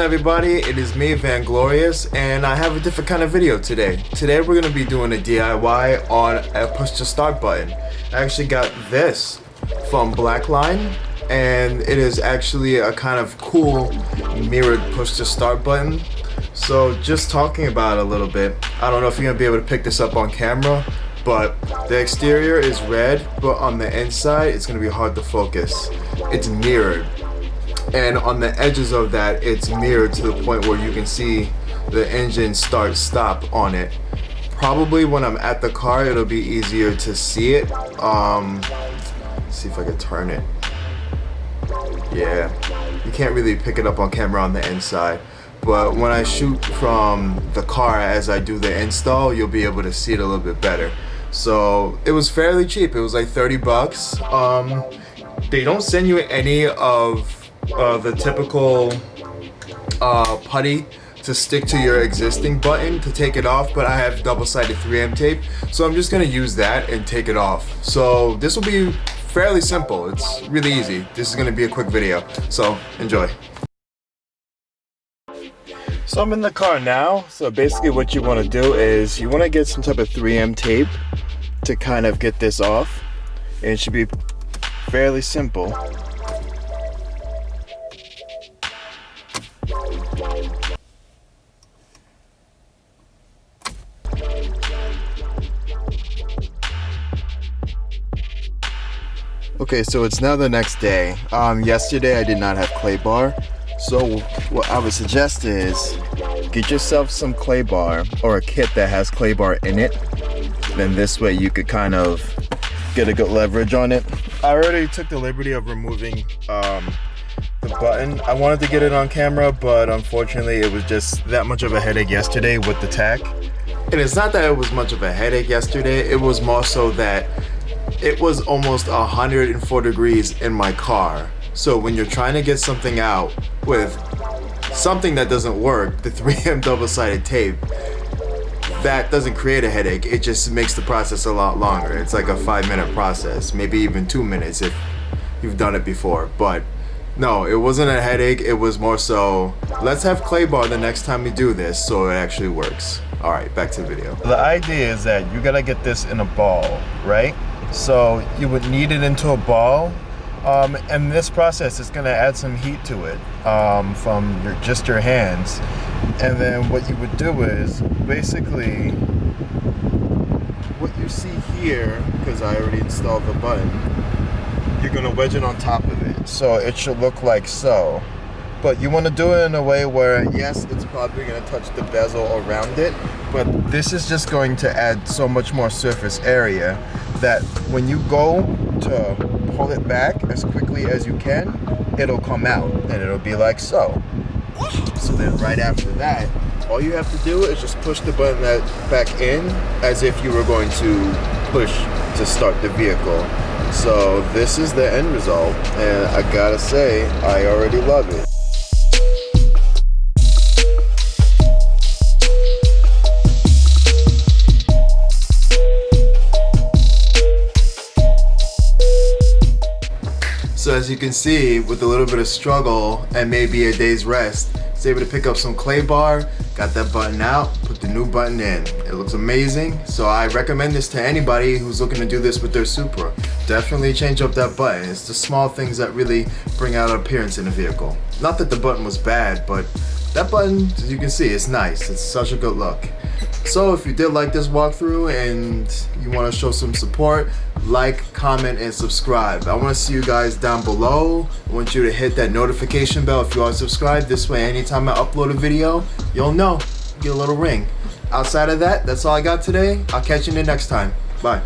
everybody? It is me, Vanglorious, and I have a different kind of video today. Today we're going to be doing a DIY on a push-to-start button. I actually got this from Blackline, and it is actually a kind of cool mirrored push-to-start button. So just talking about it a little bit, I don't know if you're going to be able to pick this up on camera, but the exterior is red, but on the inside it's going to be hard to focus. It's mirrored. And on the edges of that, it's mirrored to the point where you can see the engine start stop on it. Probably when I'm at the car, it'll be easier to see it. Let's see if I can turn it. Yeah, you can't really pick it up on camera on the inside. But when I shoot from the car as I do the install, you'll be able to see it a little bit better. So it was fairly cheap. It was like 30 bucks. They don't send you any of the typical putty to stick to your existing button to take it off, but I have double-sided 3M tape, so I'm just gonna use that and take it off. So this will be fairly simple. It's really easy. This is gonna be a quick video, so enjoy. So I'm in the car now. So basically what you want to do is you want to get some type of 3M tape to kind of get this off, and it should be fairly simple. Okay, so it's now the next day. Yesterday I did not have clay bar, so what I would suggest is get yourself some clay bar or a kit that has clay bar in it. Then this way you could kind of get a good leverage on it. I already took the liberty of removing the button. I wanted to get it on camera, but unfortunately it was just that much of a headache yesterday with the tack. And it's not that it was much of a headache yesterday, it was more so that it was almost 104 degrees in my car. So when you're trying to get something out with something that doesn't work, the 3M double-sided tape, that doesn't create a headache. It just makes the process a lot longer. It's like a 5-minute process, maybe even 2 minutes if you've done it before. But no, it wasn't a headache. It was more so, let's have clay bar the next time we do this so it actually works. All right, back to the video. The idea is that you gotta get this in a ball, right? So you would knead it into a ball, and this process is going to add some heat to it from just your hands. And then what you would do is basically what you see here, because I already installed the button, you're going to wedge it on top of it. So it should look like so. But you want to do it in a way where, yes, it's probably going to touch the bezel around it, but this is just going to add so much more surface area that when you go to pull it back as quickly as you can, it'll come out and it'll be like so. So then right after that, all you have to do is just push the button back in as if you were going to push to start the vehicle. So this is the end result, and I gotta say, I already love it. So as you can see, with a little bit of struggle and maybe a day's rest, it's able to pick up some clay bar, got that button out, put the new button in. It looks amazing, so I recommend this to anybody who's looking to do this with their Supra. Definitely change up that button. It's the small things that really bring out appearance in a vehicle. Not that the button was bad, but that button, as you can see, it's nice. It's such a good look. So if you did like this walkthrough and you want to show some support, like, comment, and subscribe. I want to see you guys down below. I want you to hit that notification bell if you are subscribed. This way, anytime I upload a video, you'll know. Get a little ring. Outside of that, that's all I got today. I'll catch you in the next time. Bye.